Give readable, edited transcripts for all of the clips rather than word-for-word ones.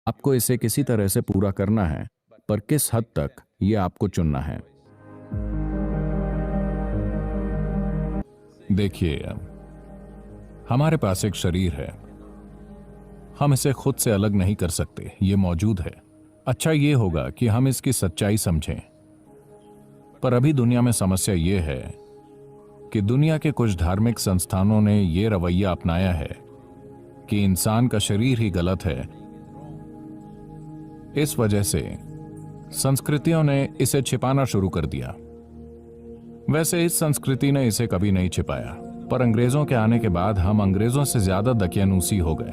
आपको इसे किसी तरह से पूरा करना है, पर किस हद तक ये आपको चुनना है। देखिए, हमारे पास एक शरीर है, हम इसे खुद से अलग नहीं कर सकते, ये मौजूद है। अच्छा ये होगा कि हम इसकी सच्चाई समझें। पर अभी दुनिया में समस्या ये है कि दुनिया के कुछ धार्मिक संस्थानों ने यह रवैया अपनाया है कि इंसान का शरीर ही गलत है। इस वजह से संस्कृतियों ने इसे छिपाना शुरू कर दिया। वैसे इस संस्कृति ने इसे कभी नहीं छिपाया, पर अंग्रेजों के आने के बाद हम अंग्रेजों से ज्यादा दकियानूसी हो गए।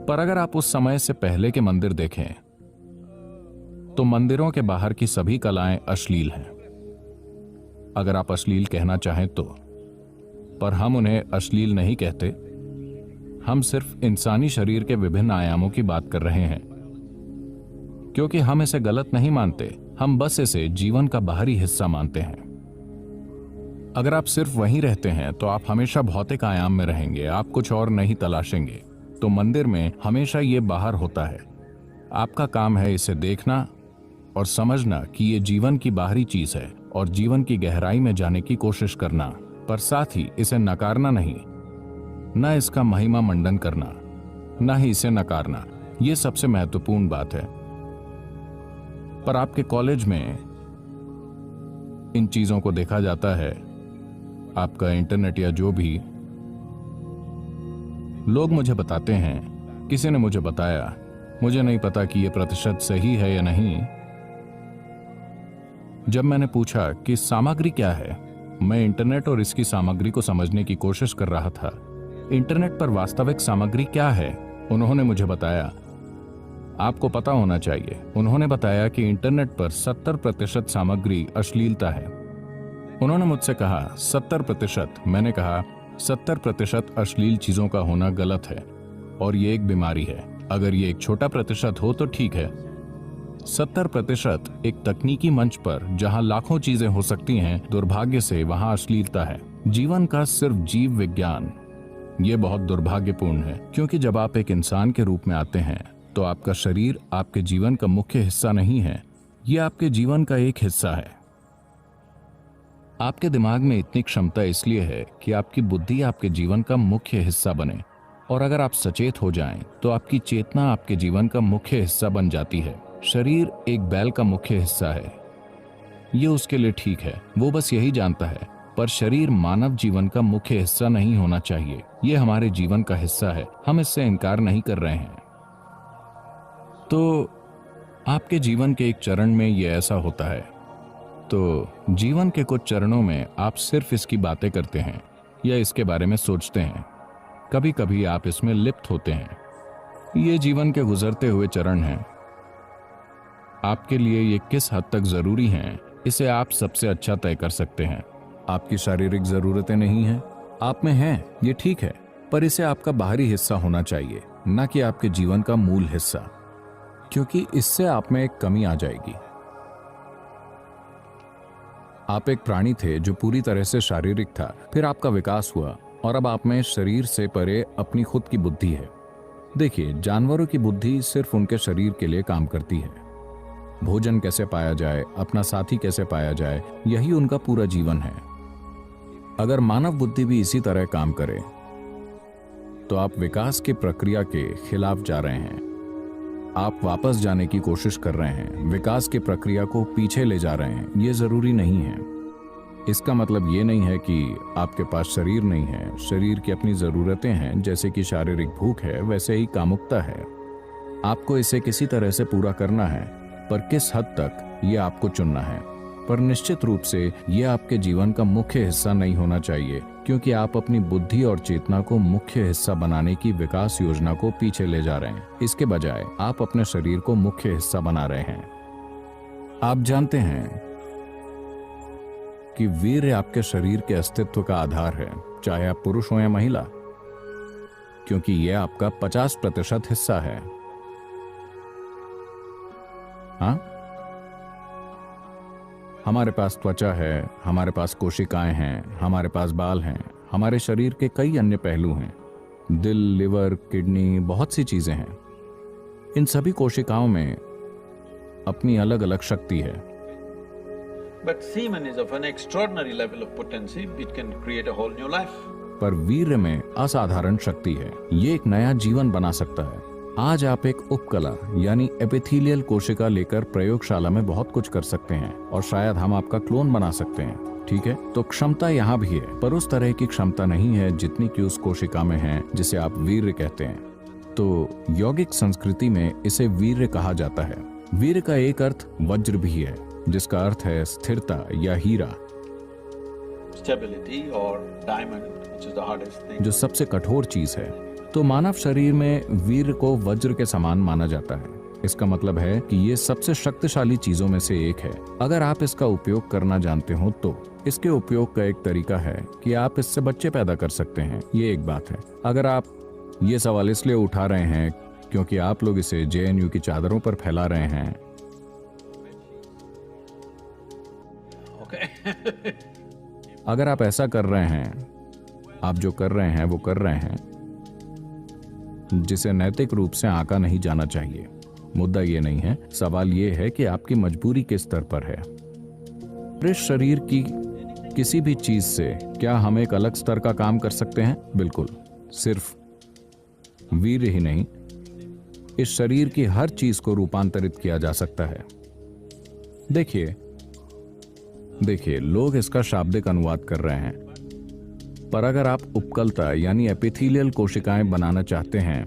पर अगर आप उस समय से पहले के मंदिर देखें तो मंदिरों के बाहर की सभी कलाएं अश्लील हैं, अगर आप अश्लील कहना चाहें तो। पर हम उन्हें अश्लील नहीं कहते, हम सिर्फ इंसानी शरीर के विभिन्न आयामों की बात कर रहे हैं। क्योंकि हम इसे गलत नहीं मानते, हम बस इसे जीवन का बाहरी हिस्सा मानते हैं। अगर आप सिर्फ वहीं रहते हैं तो आप हमेशा भौतिक आयाम में रहेंगे, आप कुछ और नहीं तलाशेंगे। तो मंदिर में हमेशा ये बाहर होता है। आपका काम है इसे देखना और समझना कि ये जीवन की बाहरी चीज है और जीवन की गहराई में जाने की कोशिश करना, पर साथ ही इसे नकारना नहीं, न इसका महिमा मंडन करना, न ही इसे नकारना। यह सबसे महत्वपूर्ण बात है। पर आपके कॉलेज में इन चीजों को देखा जाता है, आपका इंटरनेट या जो भी। लोग मुझे बताते हैं, किसी ने मुझे बताया, मुझे नहीं पता कि यह प्रतिशत सही है या नहीं। जब मैंने पूछा कि सामग्री क्या है, मैं इंटरनेट और इसकी सामग्री को समझने की कोशिश कर रहा था। इंटरनेट पर वास्तविक सामग्री क्या है, उन्होंने मुझे बताया। आपको पता होना चाहिए, उन्होंने बताया कि इंटरनेट पर 70% सामग्री अश्लीलता है। उन्होंने मुझसे कहा 70%। मैंने कहा 70% अश्लील चीजों का होना गलत है और ये एक बीमारी है। अगर ये एक छोटा प्रतिशत हो तो ठीक है। 70% एक तकनीकी मंच पर जहां लाखों चीजें हो सकती हैं, दुर्भाग्य से वहां अश्लीलता है। जीवन का सिर्फ जीव विज्ञान, ये बहुत दुर्भाग्यपूर्ण है। क्योंकि जब आप एक इंसान के रूप में आते हैं तो आपका शरीर आपके जीवन का मुख्य हिस्सा नहीं है, ये आपके जीवन का एक हिस्सा है। आपके दिमाग में इतनी क्षमता इसलिए है कि आपकी बुद्धि आपके जीवन का मुख्य हिस्सा बने, और अगर आप सचेत हो जाएं तो आपकी चेतना आपके जीवन का मुख्य हिस्सा बन जाती है। शरीर एक बैल का मुख्य हिस्सा है, ये उसके लिए ठीक है, वो बस यही जानता है। पर शरीर मानव जीवन का मुख्य हिस्सा नहीं होना चाहिए। ये हमारे जीवन का हिस्सा है, हम इससे इनकार नहीं कर रहे हैं। तो आपके जीवन के एक चरण में ये ऐसा होता है। तो जीवन के कुछ चरणों में आप सिर्फ इसकी बातें करते हैं या इसके बारे में सोचते हैं। कभी कभी आप इसमें लिप्त होते हैं। ये जीवन के गुजरते हुए चरण हैं। आपके लिए ये किस हद तक जरूरी हैं, इसे आप सबसे अच्छा तय कर सकते हैं। आपकी शारीरिक जरूरतें नहीं हैं, आप में हैं, ये ठीक है, पर इसे आपका बाहरी हिस्सा होना चाहिए, न कि आपके जीवन का मूल हिस्सा, क्योंकि इससे आप में एक कमी आ जाएगी। आप एक प्राणी थे जो पूरी तरह से शारीरिक था, फिर आपका विकास हुआ और अब आप में शरीर से परे अपनी खुद की बुद्धि है। देखिए, जानवरों की बुद्धि सिर्फ उनके शरीर के लिए काम करती है। भोजन कैसे पाया जाए, अपना साथी कैसे पाया जाए, यही उनका पूरा जीवन है। अगर मानव बुद्धि भी इसी तरह काम करे तो आप विकास की प्रक्रिया के खिलाफ जा रहे हैं। आप वापस जाने की कोशिश कर रहे हैं, विकास की प्रक्रिया को पीछे ले जा रहे हैं। ये जरूरी नहीं है। इसका मतलब ये नहीं है कि आपके पास शरीर नहीं है। शरीर की अपनी जरूरतें हैं, जैसे कि शारीरिक भूख है, वैसे ही कामुकता है। आपको इसे किसी तरह से पूरा करना है, पर किस हद तक ये आपको चुनना है। पर निश्चित रूप से यह आपके जीवन का मुख्य हिस्सा नहीं होना चाहिए, क्योंकि आप अपनी बुद्धि और चेतना को मुख्य हिस्सा बनाने की विकास योजना को पीछे ले जा रहे हैं। इसके बजाय आप अपने शरीर को मुख्य हिस्सा बना रहे हैं। आप जानते हैं कि वीर्य आपके शरीर के अस्तित्व का आधार है, चाहे आप पुरुष हो या महिला, क्योंकि यह आपका 50% हिस्सा है। हाँ, हमारे पास त्वचा है, हमारे पास कोशिकाएं हैं, हमारे पास बाल हैं, हमारे शरीर के कई अन्य पहलू हैं, दिल, लिवर, किडनी, बहुत सी चीजें हैं। इन सभी कोशिकाओं में अपनी अलग अलग शक्ति है। But semen is of an extraordinary level of potency, it can create a whole new life. पर वीर्य में असाधारण शक्ति है, ये एक नया जीवन बना सकता है। आज आप एक उपकला यानी एपिथेलियल कोशिका लेकर प्रयोगशाला में बहुत कुछ कर सकते हैं और शायद हम आपका क्लोन बना सकते हैं, ठीक है? तो क्षमता यहाँ भी है, पर उस तरह की क्षमता नहीं है जितनी कि उस कोशिका में है जिसे आप वीर्य कहते हैं। तो यौगिक संस्कृति में इसे वीर्य कहा जाता है। वीर्य का एक अर्थ वज्र भी है, जिसका अर्थ है स्थिरता या हीरा, Stability or diamond, which is the hardest thing. जो सबसे कठोर चीज है। तो मानव शरीर में वीर्य को वज्र के समान माना जाता है। इसका मतलब है कि ये सबसे शक्तिशाली चीजों में से एक है। अगर आप इसका उपयोग करना जानते हो तो इसके उपयोग का एक तरीका है कि आप इससे बच्चे पैदा कर सकते हैं, ये एक बात है। अगर आप ये सवाल इसलिए उठा रहे हैं क्योंकि आप लोग इसे JNU की चादरों पर फैला रहे हैं, Okay. अगर आप ऐसा कर रहे हैं, आप जो कर रहे हैं वो कर रहे हैं जिसे नैतिक रूप से आंका नहीं जाना चाहिए। मुद्दा ये नहीं है, सवाल ये है कि आपकी मजबूरी किस स्तर पर है। इस शरीर की किसी भी चीज से क्या हम एक अलग स्तर का काम कर सकते हैं? बिल्कुल। सिर्फ वीर्य ही नहीं, इस शरीर की हर चीज को रूपांतरित किया जा सकता है। देखिए, लोग इसका शाब्दिक अनुवाद कर रहे हैं, पर अगर आप उपकलता यानी एपिथेलियल कोशिकाएं बनाना चाहते हैं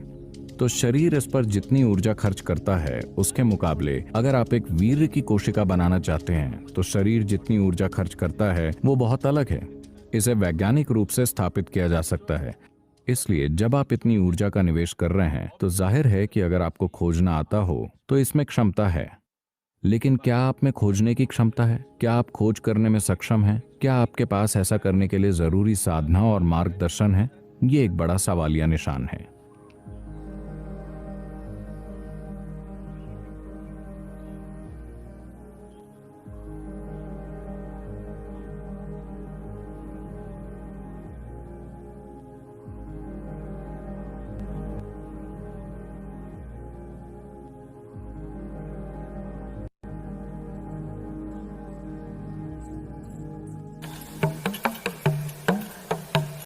तो शरीर इस पर जितनी ऊर्जा खर्च करता है उसके मुकाबले अगर आप एक वीर्य की कोशिका बनाना चाहते हैं तो शरीर जितनी ऊर्जा खर्च करता है वो बहुत अलग है। इसे वैज्ञानिक रूप से स्थापित किया जा सकता है। इसलिए जब आप इतनी ऊर्जा का निवेश कर रहे हैं तो जाहिर है कि अगर आपको खोजना आता हो तो इसमें क्षमता है। लेकिन क्या आप में खोजने की क्षमता है? क्या आप खोज करने में सक्षम हैं? क्या आपके पास ऐसा करने के लिए जरूरी साधना और मार्गदर्शन है? ये एक बड़ा सवालिया निशान है।